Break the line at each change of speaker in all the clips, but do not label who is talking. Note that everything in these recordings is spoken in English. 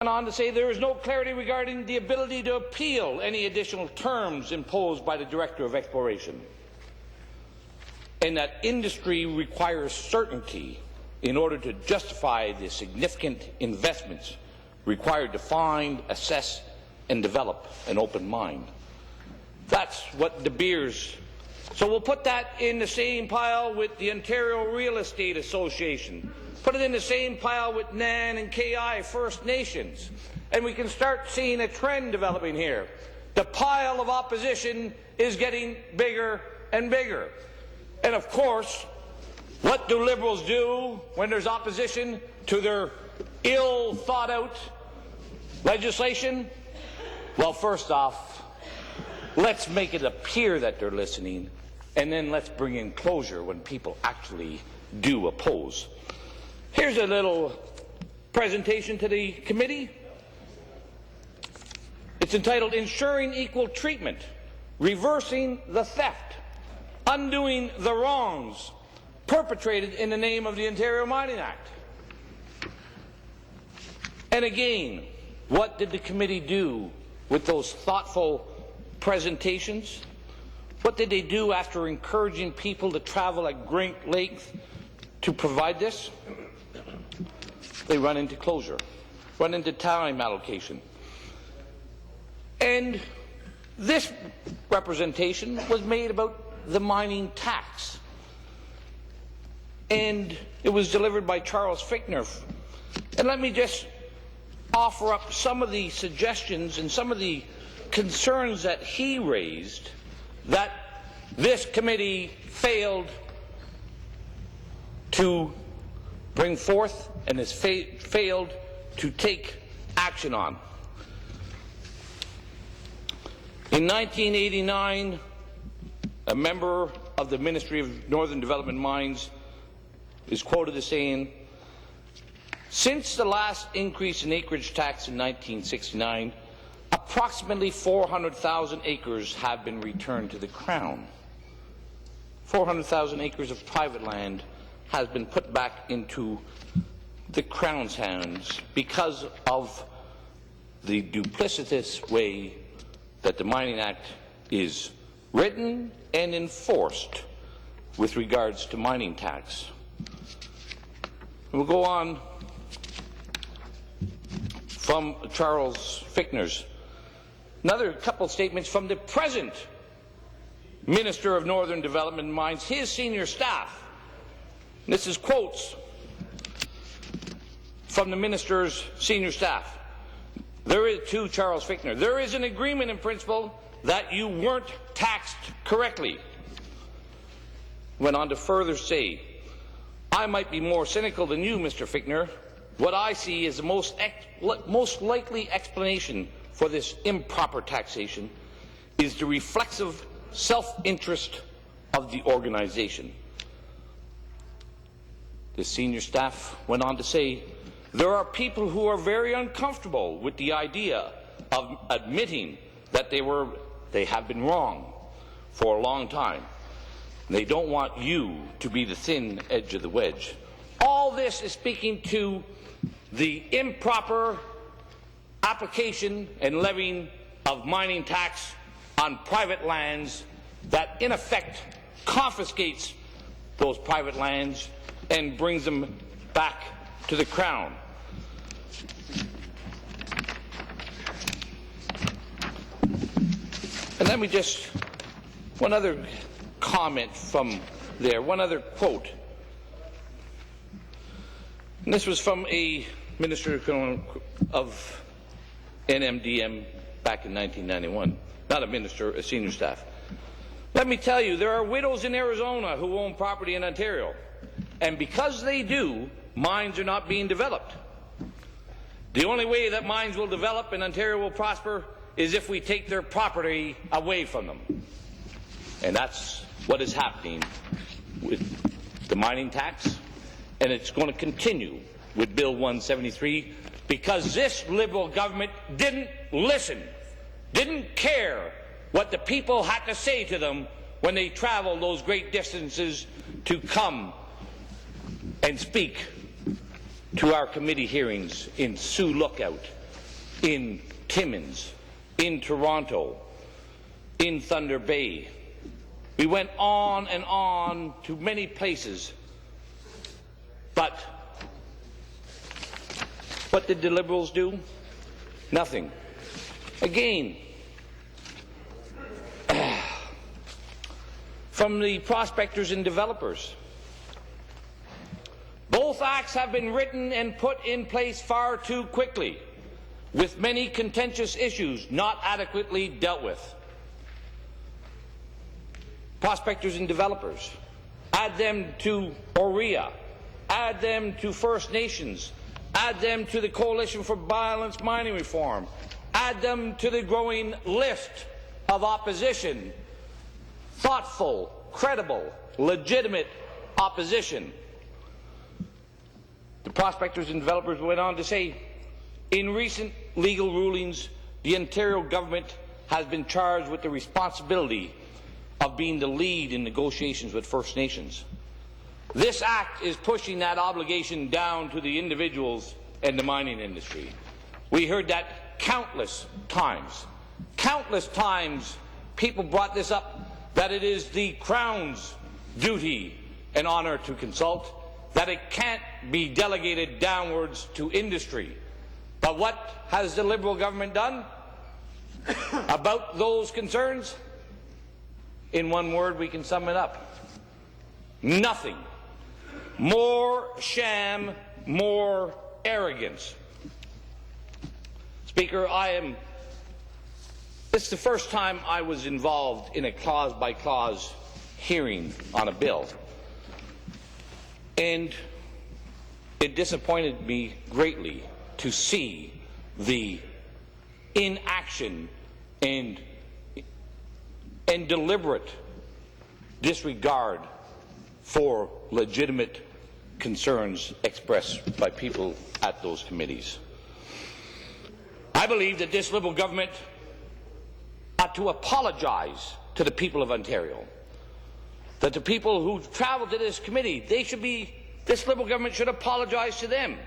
on to say there is no clarity regarding the ability to appeal any additional terms imposed by the Director of Exploration, and that industry requires certainty in order to justify the significant investments required to find, assess, and develop an open mine. That's what De Beers. So we'll put that in the same pile with the Ontario Real Estate Association. Put it in the same pile with NAN and KI First Nations. And we can start seeing a trend developing here. The pile of opposition is getting bigger and bigger. And of course, what do Liberals do when there's opposition to their ill-thought-out legislation? Well, first off, let's make it appear that they're listening, and then let's bring in closure when people actually do oppose. Here's a little presentation to the committee. It's entitled Ensuring Equal Treatment, Reversing the Theft, Undoing the Wrongs Perpetrated in the Name of the Ontario Mining Act. And again, what did the committee do with those thoughtful presentations? What did they do after encouraging people to travel at great length to provide this? They run into closure, run into time allocation. And this representation was made about the mining tax. And it was delivered by Charles Fichtner. And let me just offer up some of the suggestions and some of the concerns that he raised that this committee failed to bring forth and has failed to take action on. In 1989, a member of the Ministry of Northern Development Mines is quoted as saying, "Since the last increase in acreage tax in 1969, approximately 400,000 acres have been returned to the Crown." 400,000 acres of private land has been put back into the Crown's hands because of the duplicitous way that the Mining Act is written and enforced with regards to mining tax. We'll go on from Charles Fichtner's. Another couple statements from the present Minister of Northern Development and Mines, his senior staff. And this is quotes from the Minister's senior staff. There is, to Charles Fichtner, there is an agreement in principle that you weren't taxed correctly. Went on to further say, I might be more cynical than you, Mr. Fichtner. What I see is the most likely explanation for this improper taxation is the reflexive self-interest of the organization. The senior staff went on to say, there are people who are very uncomfortable with the idea of admitting that they have been wrong for a long time. They don't want you to be the thin edge of the wedge. All this is speaking to the improper application and levying of mining tax on private lands that in effect confiscates those private lands and brings them back to the Crown. And let me just, one other comment from there, one other quote. And this was from a minister of NMDM back in 1991. Not a minister, a senior staff. Let me tell you, there are widows in Arizona who own property in Ontario. And because they do, mines are not being developed. The only way that mines will develop and Ontario will prosper is if we take their property away from them. And that's what is happening with the mining tax, and it's going to continue with Bill 173 because this Liberal government didn't listen, didn't care what the people had to say to them when they traveled those great distances to come and speak to our committee hearings in Sioux Lookout in Timmins, in Toronto, in Thunder Bay. We went on and on to many places. But what did the Liberals do? Nothing. Again, from the prospectors and developers. Both acts have been written and put in place far too quickly, with many contentious issues not adequately dealt with. Prospectors and developers, add them to OREA, add them to First Nations, add them to the Coalition for Balanced Mining Reform, add them to the growing list of opposition, thoughtful, credible, legitimate opposition. The prospectors and developers went on to say, in recent legal rulings, the Ontario government has been charged with the responsibility of being the lead in negotiations with First Nations. This act is pushing that obligation down to the individuals and the mining industry. We heard that countless times. Countless times people brought this up, that it is the Crown's duty and honour to consult, that it can't be delegated downwards to industry. But what has the Liberal government done about those concerns? In one word, we can sum it up. Nothing. More sham, more arrogance. Speaker, this is the first time I was involved in a clause-by-clause hearing on a bill. And it disappointed me greatly to see the inaction and deliberate disregard for legitimate concerns expressed by people at those committees. I believe that this Liberal government ought to apologize to the people of Ontario. That the people who travelled to this committee, this Liberal government should apologize to them.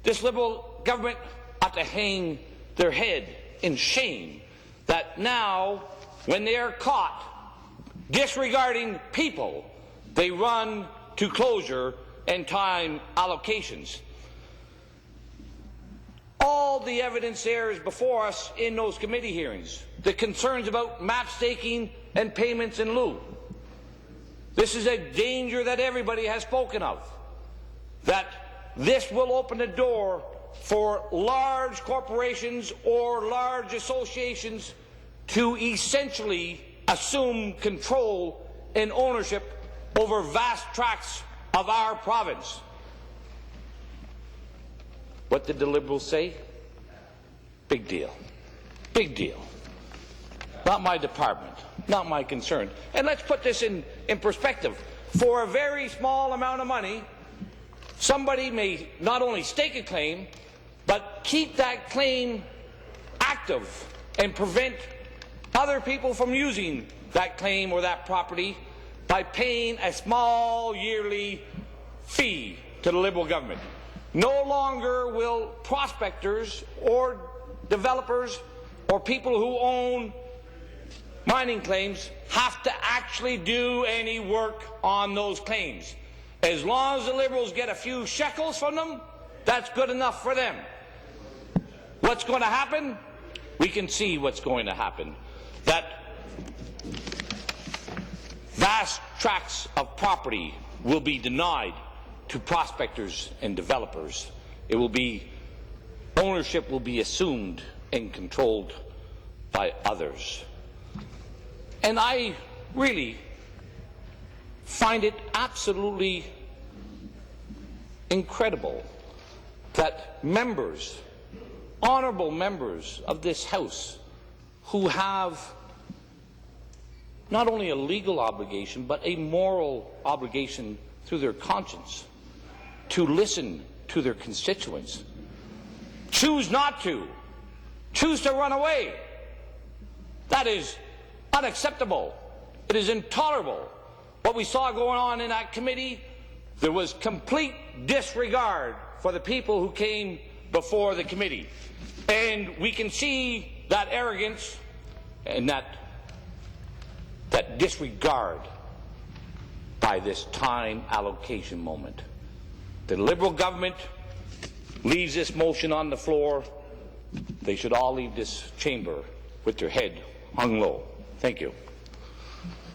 This Liberal government ought to hang their head in shame that now, when they are caught disregarding people, they run to closure and time allocations. All the evidence there is before us in those committee hearings. The concerns about map staking and payments in lieu. This is a danger that everybody has spoken of, that this will open the door for large corporations or large associations to essentially assume control and ownership over vast tracts of our province. What did the Liberals say? Big deal. Big deal. Not my department. Not my concern. And let's put this in perspective. For a very small amount of money, somebody may not only stake a claim, but keep that claim active and prevent other people from using that claim or that property by paying a small yearly fee to the Liberal government. No longer will prospectors or developers or people who own mining claims have to actually do any work on those claims. As long as the Liberals get a few shekels from them, that's good enough for them. What's going to happen? We can see what's going to happen. That vast tracts of property will be denied to prospectors and developers. Ownership will be assumed and controlled by others. And I really find it absolutely incredible that members, honourable members of this House, who have not only a legal obligation but a moral obligation through their conscience to listen to their constituents, choose not to, choose to run away. That is unacceptable. It is intolerable. What we saw going on in that committee, there was complete disregard for the people who came before the committee. And we can see that arrogance and that disregard by this time allocation moment. The Liberal government leaves this motion on the floor. They should all leave this chamber with their head hung low. Thank you.